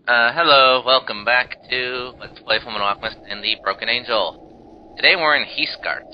Hello, welcome back to Let's Play Fullmetal Alchemist and the Broken Angel. Today we're in Hiessgart,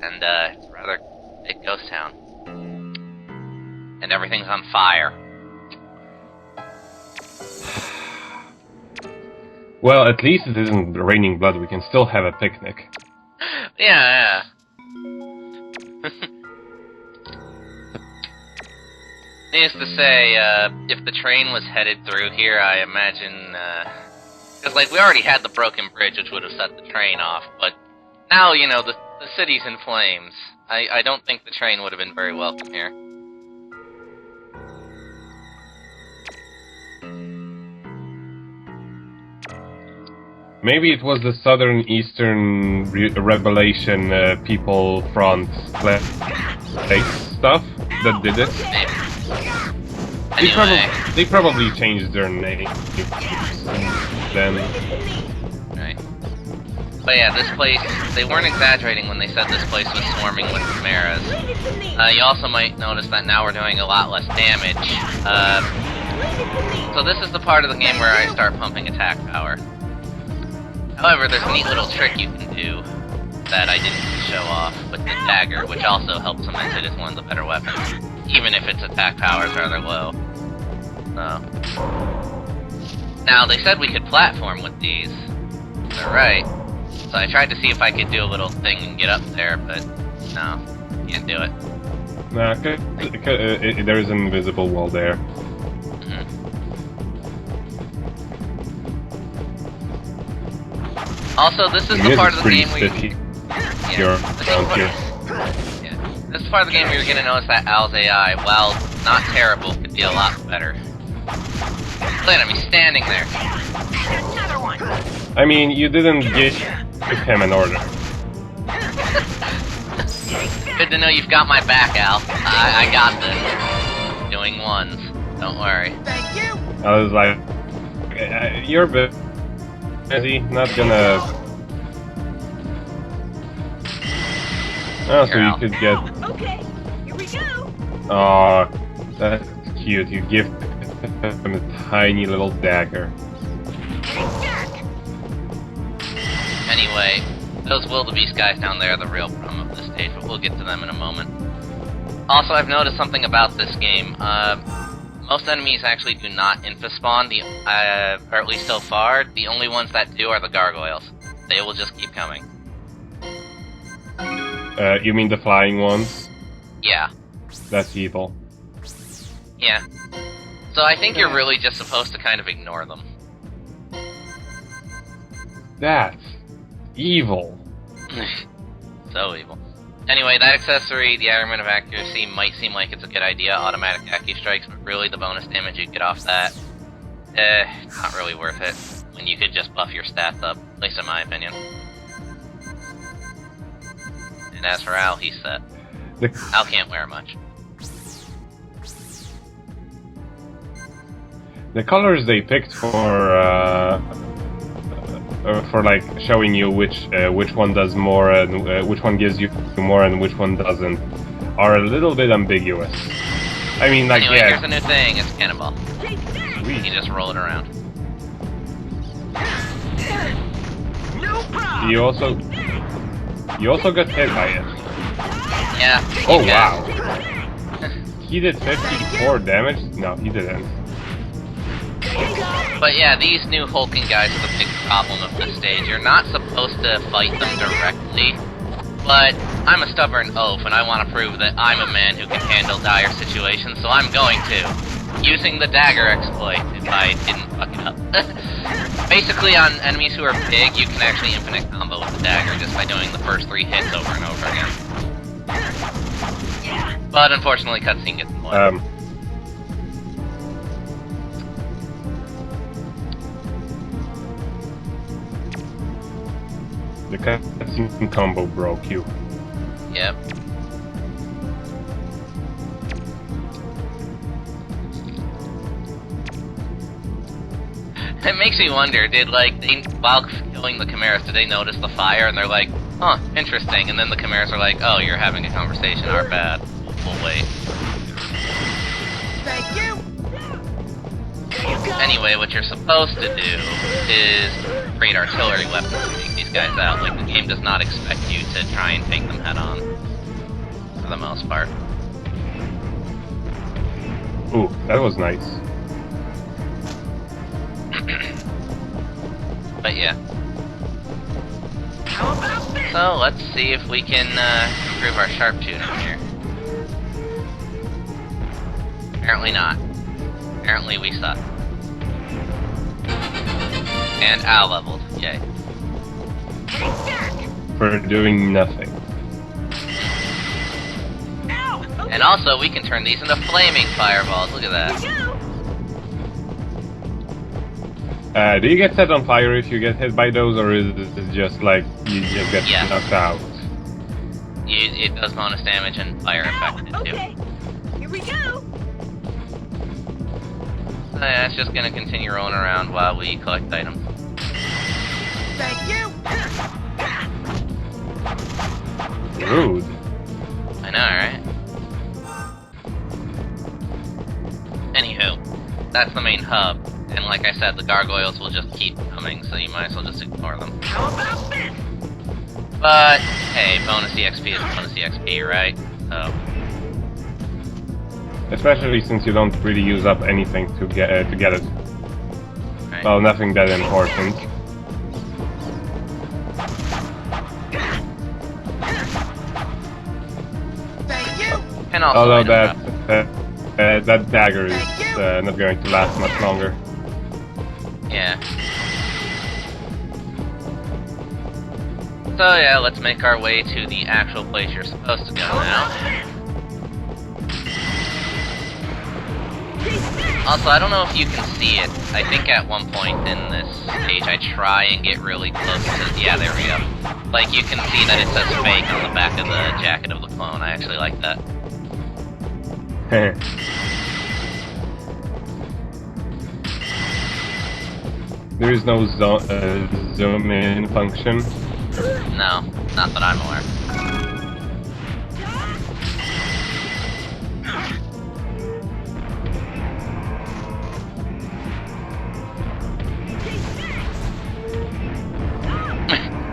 and it's a rather big ghost town. And everything's on fire. Well, at least it isn't raining blood, we can still have a picnic. Yeah. Needless to say, if the train was headed through here, I imagine, because, like, we already had the broken bridge, which would have set the train off, but now, you know, the city's in flames. I don't think the train would have been very welcome here. Maybe it was the Southern Eastern Revelation People Front like stuff that did it. Maybe. Anyway. They probably changed their name then. Right. But yeah, this place, they weren't exaggerating when they said this place was swarming with chimeras. You also might notice that now we're doing a lot less damage. So this is the part of the game where I start pumping attack power. However, there's a neat little trick you can do that I didn't show off with the dagger, which also helps cement it as one of the better weapons, even if its attack power is rather low. Now, they said we could platform with these. They're right. So I tried to see if I could do a little thing and get up there, but no, can't do it. Nah, there is an invisible wall there. Also, this is the part of the game where this is part of the game where you're gonna notice that Al's AI, while not terrible, could be a lot better. Look at him, he's standing there. I mean, you didn't give him an order. Good to know you've got my back, Al. I got this. Doing ones. Don't worry. Thank you. I was like, you're busy, not gonna... Oh, so you could get... Okay, here we go. Aw, that's cute. You give him a tiny little dagger. Anyway, those wildebeest guys down there are the real problem of this stage, but we'll get to them in a moment. Also, I've noticed something about this game. Most enemies actually do not infospawn, or at least so far. The only ones that do are the gargoyles. They will just keep coming. You mean the flying ones? Yeah. That's evil. Yeah. So I think you're really just supposed to kind of ignore them. That's evil. So evil. Anyway, that accessory, the Agreement of Accuracy, might seem like it's a good idea, automatic Accu-Strikes, but really the bonus damage you get off that, not really worth it, when you could just buff your stats up, at least in my opinion. And as for Al, he's set. Al can't wear much. The colors they picked for like showing you which one does more and which one gives you more and which one doesn't are a little bit ambiguous. I mean, like, anyway, yeah. here's a new thing. It's Cannonball. Sweet. You just roll it around. No problem. You also got hit by it. Yeah. Oh wow. He did 54 damage? No, he didn't. But yeah, these new hulking guys are the big problem of this stage. You're not supposed to fight them directly, but I'm a stubborn oaf, and I want to prove that I'm a man who can handle dire situations, so I'm going to. Using the dagger exploit, if I didn't fuck it up. Basically, on enemies who are big, you can actually infinite combo with the dagger just by doing the first 3 hits over and over again. But unfortunately, cutscene gets more. The cutscene combo broke you. Yep. It makes me wonder, while killing the chimeras, did they notice the fire and they're like, huh, interesting, and then the chimeras are like, oh, you're having a conversation, our bad. We'll wait. Thank you. Anyway, what you're supposed to do is create artillery weapons to take these guys out. Like, the game does not expect you to try and take them head on. For the most part. Ooh, that was nice. But yeah. How about this? So, let's see if we can improve our sharpshooting here. Apparently not. Apparently we suck. And ow leveled. Yay. Take that! For doing nothing. Ow! Okay. And also, we can turn these into flaming fireballs. Look at that. Here we go. Do you get set on fire if you get hit by those, or is it just like you just get Yeah. knocked out? It does bonus damage and fire affected too. Okay. Here we go. So yeah, it's just gonna continue rolling around while we collect items. Thank you. Rude. I know, right? Anywho, that's the main hub. And like I said, the gargoyles will just keep coming, so you might as well just ignore them. How about this? But, hey, bonus EXP is bonus EXP, right? So, Especially since you don't really use up anything to get it. right. Well, nothing that important. Thank you. And also, Although item that drop. that dagger is not going to last much longer. Yeah. So yeah, let's make our way to the actual place you're supposed to go now. Also, I don't know if you can see it. I think at one point in this stage I try and get really close to... Yeah, there we go. Like, you can see that it says fake on the back of the jacket of the clone. I actually like that. There is no zoom in function. No, not that I'm aware.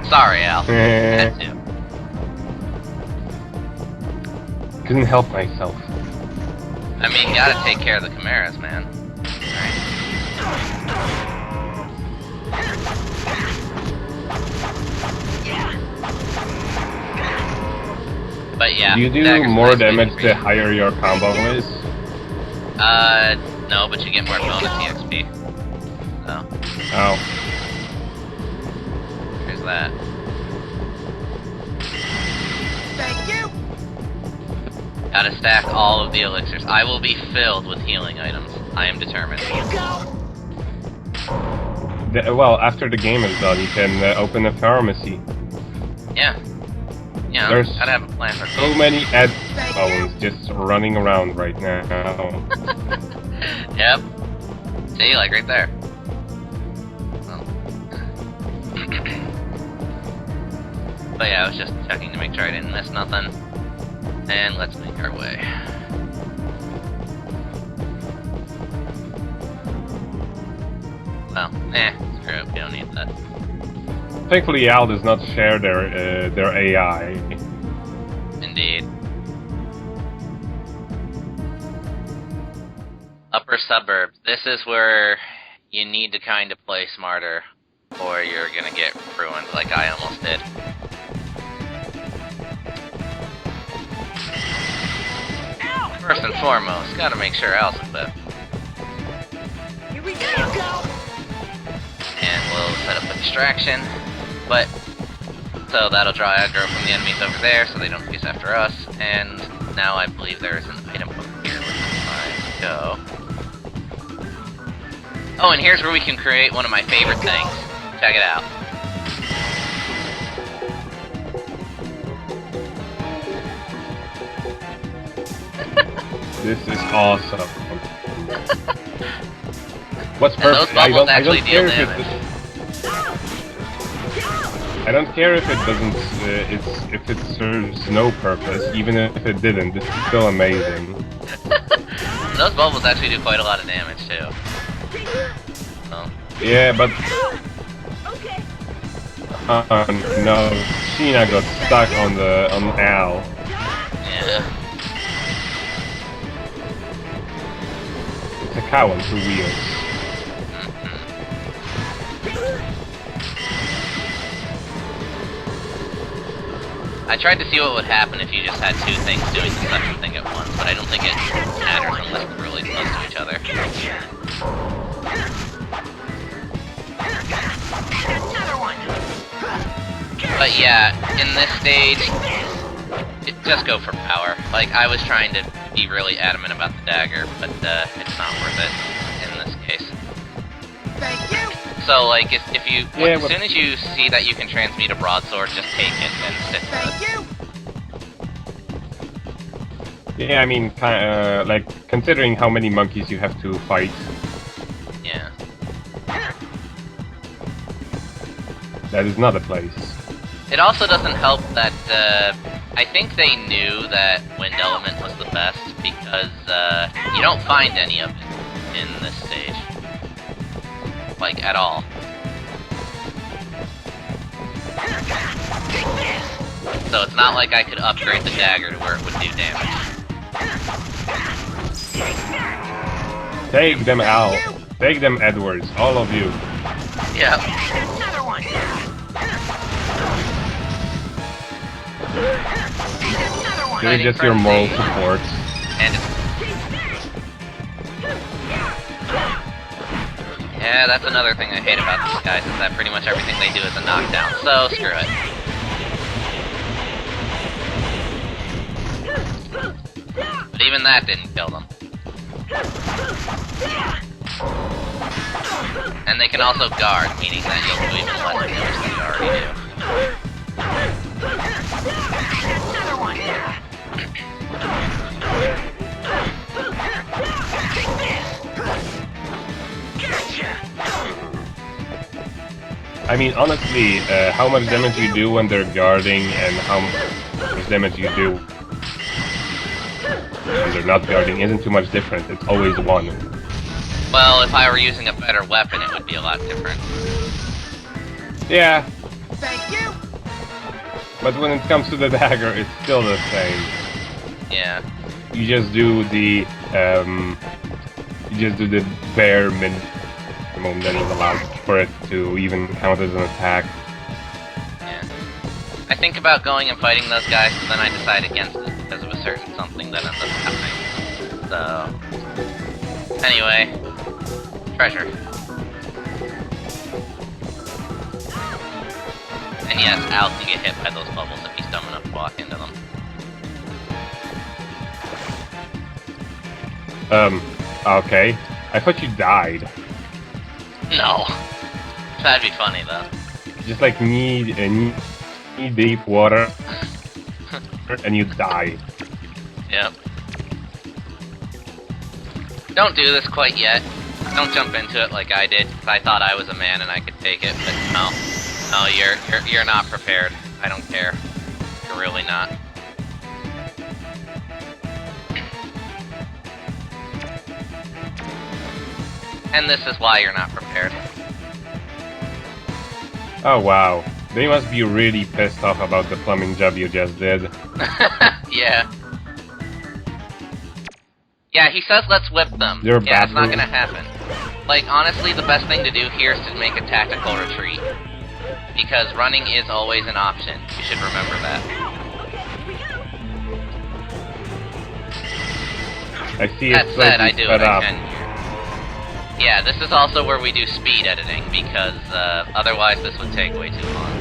Sorry, Al. Had to. Couldn't help myself. I mean, you gotta take care of the chimeras, man. But yeah. Do you do dagger's more nice damage weapon for the you. higher your combo is? No, but you get more bonus EXP. So, Oh. there's that. Thank you. Gotta stack all of the elixirs. I will be filled with healing items. I am determined. Here you go. Well, after the game is done, you can open a pharmacy. Yeah. Yeah, There's gotta have a plan for So many ad phones just running around right now. Yep. See, like right there. Oh. But yeah, I was just checking to make sure I didn't miss nothing. And let's make our way. Well, screw it, we don't need that. Thankfully, Al does not share their AI. Indeed. Upper suburbs. This is where you need to kind of play smarter, or you're gonna get ruined like I almost did. First and foremost, gotta make sure Al's equipped. Here we go. And we'll set up a distraction, but so that'll draw aggro from the enemies over there so they don't chase after us, and now I believe there is an item over here where I go. Oh, and here's where we can create one of my favorite things. Check it out. This is awesome. What's And those perfect? I bubbles don't actually deal care if damage. I don't care if it doesn't. If it serves no purpose, even if it didn't. It's still amazing. Those bubbles actually do quite a lot of damage too. Oh. Yeah, but Okay. no, Sheena got stuck on Al. Yeah. It's a cow on 2 wheels. I tried to see what would happen if you just had two things doing the same thing at once, but I don't think it matters unless they're really close to each other. Another one. But yeah, in this stage, just go for power. Like, I was trying to be really adamant about the dagger, but it's not worth it in this case. Thank you. So, like, if you, Yeah, as soon as you see that you can transmute a broadsword, just take it and stick with Thank it. you. Yeah, I mean, like, considering how many monkeys you have to fight, Yeah. that is not a place. It also doesn't help that, I think they knew that Wind Element was the best, because, you don't find any of it in this stage. Like, at all. So it's not like I could upgrade the dagger to where it would do damage. Take them, Al. Take them, Edwards. All of you. Yep. Another one. Another one. This is just your moral support. And it's... Yeah, that's another thing I hate about these guys, is that pretty much everything they do is a knockdown, so screw it. But even that didn't kill them. And they can also guard, meaning that you'll do even less damage than you already do. Another one. I mean, honestly, how much damage you do when they're guarding and how much damage you do when they're not guarding isn't too much different. It's always one. Well, if I were using a better weapon, it would be a lot different. Yeah, Thank you. but when it comes to the dagger, it's still the same. Yeah. You just do the bare minimum that is allowed for it to even count as an attack. Yeah. I think about going and fighting those guys, but then I decide against it because of a certain something that ends up happening. So... Anyway... Treasure. And yes, Al can get hit by those bubbles if he's dumb enough to walk into them. Okay. I thought you died. No! That'd be funny, though. Just like knee deep water, and you die. Yep. Don't do this quite yet. Don't jump into it like I did, 'cause I thought I was a man and I could take it, but no. No, you're not prepared. I don't care. You're really not. And this is why you're not prepared. Oh wow. They must be really pissed off about the plumbing job you just did. Yeah. Yeah, he says let's whip them. They're Yeah, it's not battling. gonna happen. Like, honestly, the best thing to do here is to make a tactical retreat. Because running is always an option. You should remember that. I see That it's said, I slightly do sped what I up. can here. Yeah, this is also where we do speed editing, because otherwise this would take way too long.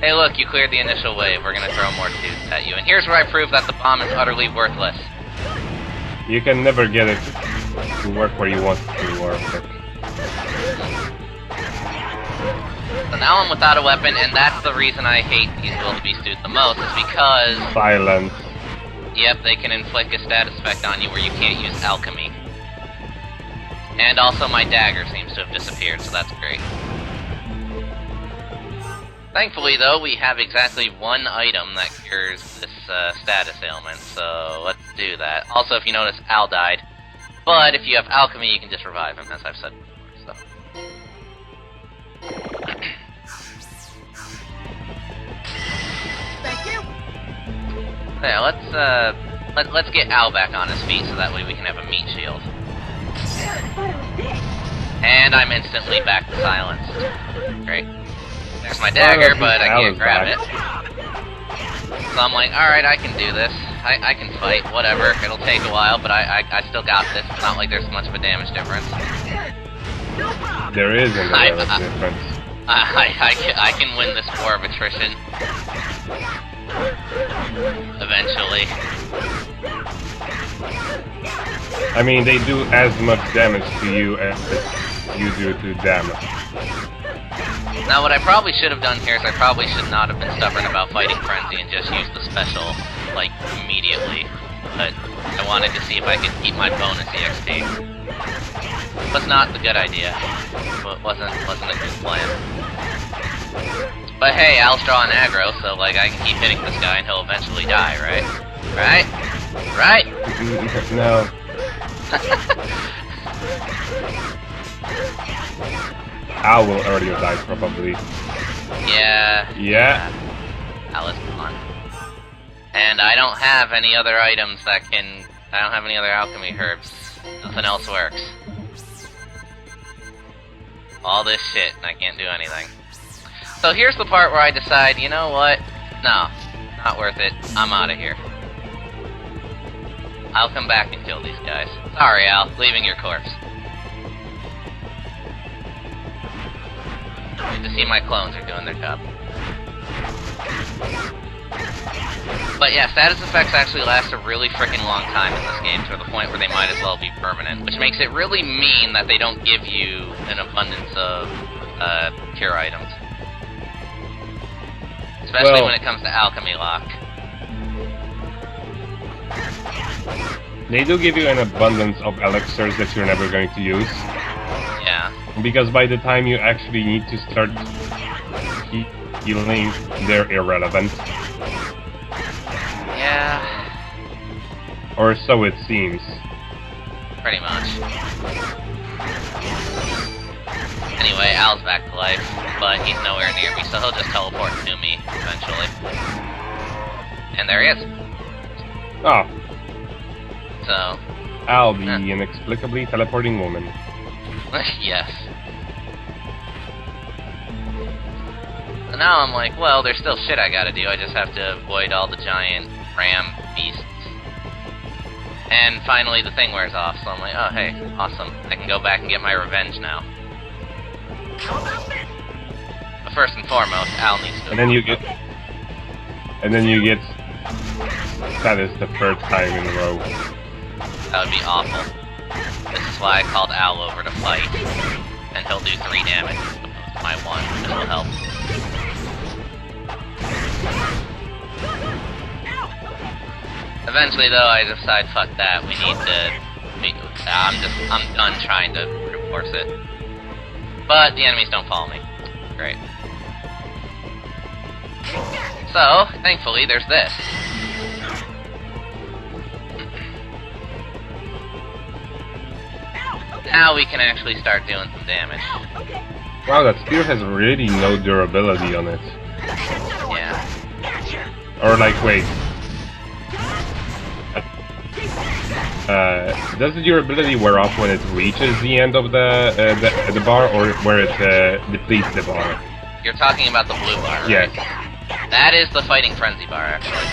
Hey look, you cleared the initial wave, we're gonna throw more dudes at you. And here's where I prove that the bomb is utterly worthless. You can never get it to work where you want it to work. So now I'm without a weapon, and that's the reason I hate these wildebeest dudes the most, is because, Silence. yep, they can inflict a status effect on you where you can't use alchemy. And also my dagger seems to have disappeared, so that's great. Thankfully, though, we have exactly one item that cures this status ailment, so let's do that. Also, if you notice, Al died. But if you have alchemy, you can just revive him, as I've said before, so. Thank you. Yeah, let's get Al back on his feet so that way we can have a meat shield. And I'm instantly back to silenced. Great. There's my dagger, but I can't grab it. So I'm like, alright, I can do this. I can fight, whatever. It'll take a while, but I still got this. It's not like there's much of a damage difference. There is a difference. I can win this war of attrition. Eventually. I mean, they do as much damage to you as you do to them. Now, what I probably should have done here is I probably should not have been stubborn about fighting Frenzy and just used the special, like, immediately. But I wanted to see if I could keep my bonus EXP. Was not the good idea. But wasn't a good plan. But hey, Al's drawing aggro, so, like, I can keep hitting this guy and he'll eventually die, right? Right? Right? No. Al will already have died, probably. Yeah. Yeah. Al is gone. And I don't have any other items that can... I don't have any other alchemy herbs. Nothing else works. All this shit, and I can't do anything. So here's the part where I decide, you know what? No. Not worth it. I'm out of here. I'll come back and kill these guys. Sorry, Al. Leaving your corpse. Good to see my clones are doing their job. But yeah, status effects actually last a really freaking long time in this game, to the point where they might as well be permanent, which makes it really mean that they don't give you an abundance of cure items. Especially when it comes to alchemy lock. They do give you an abundance of elixirs that you're never going to use. Yeah. Because by the time you actually need to start healing, they're irrelevant. Yeah. Or so it seems. Pretty much. Anyway, Al's back to life, but he's nowhere near me, so he'll just teleport to me, eventually. And there he is. Oh. So... Al, the inexplicably teleporting woman. Yes. So now I'm like, well, there's still shit I gotta do, I just have to avoid all the giant ram beasts. And finally the thing wears off, so I'm like, oh hey, awesome. I can go back and get my revenge now. But first and foremost, Al needs to... And then you get status the third time in a row. That would be awful. This is why I called Al over to fight. And he'll do 3 damage as opposed to my 1, which will help. Eventually though, I decide, fuck that, we need to... I'm done trying to brute force it. But the enemies don't follow me. Great. So, thankfully, there's this. Now we can actually start doing some damage. Wow, that spear has really no durability on it. Yeah. Or like, wait. Does the durability wear off when it reaches the end of the bar, or where it depletes the bar? You're talking about the blue bar, right? Yes. That is the Fighting Frenzy bar, actually.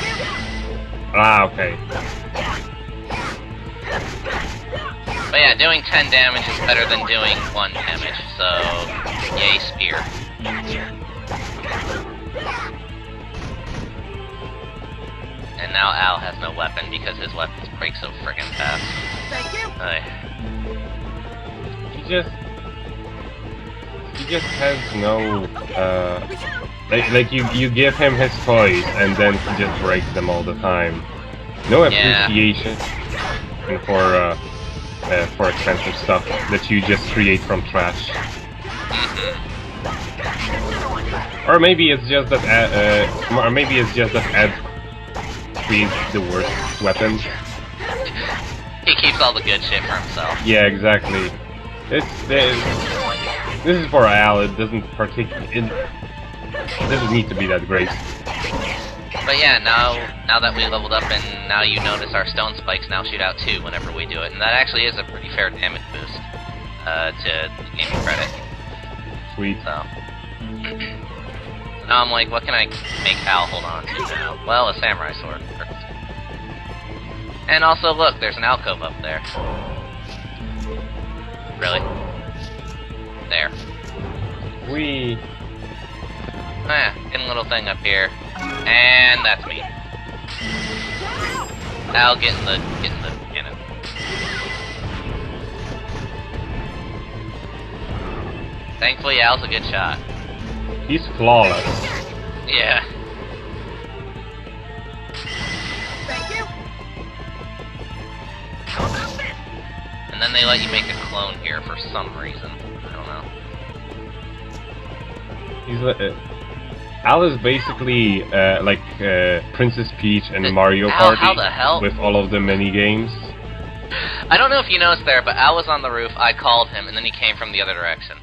Ah, okay. But yeah, doing 10 damage is better than doing 1 damage, so... Yay, spear. And now Al has no weapon because his weapons break so friggin' fast. Thank you. He just has no, like you give him his toys and then he just breaks them all the time. No appreciation for expensive stuff that you just create from trash. Or maybe it's just that Ed creates the worst weapons. He keeps all the good shit for himself. Yeah, exactly. This is for Al. It doesn't doesn't need to be that great. But yeah, now that we leveled up and now you notice our stone spikes now shoot out 2 whenever we do it, and that actually is a pretty fair damage boost to the gaming credit. Sweet. So now I'm like, what can I make Al hold on to now? Well, a samurai sword. And also, look, there's an alcove up there. Really? There. Wee. Hidden little thing up here. And that's me. Al, get in the cannon. Thankfully, Al's a good shot. He's flawless. Yeah. Thank you. How about this? And then they let you make a clone here for some reason. I don't know. He's Al is basically like Princess Peach and Mario Al, Party how the hell? with all of the mini games. I don't know if you noticed there, but Al was on the roof, I called him, and then he came from the other direction.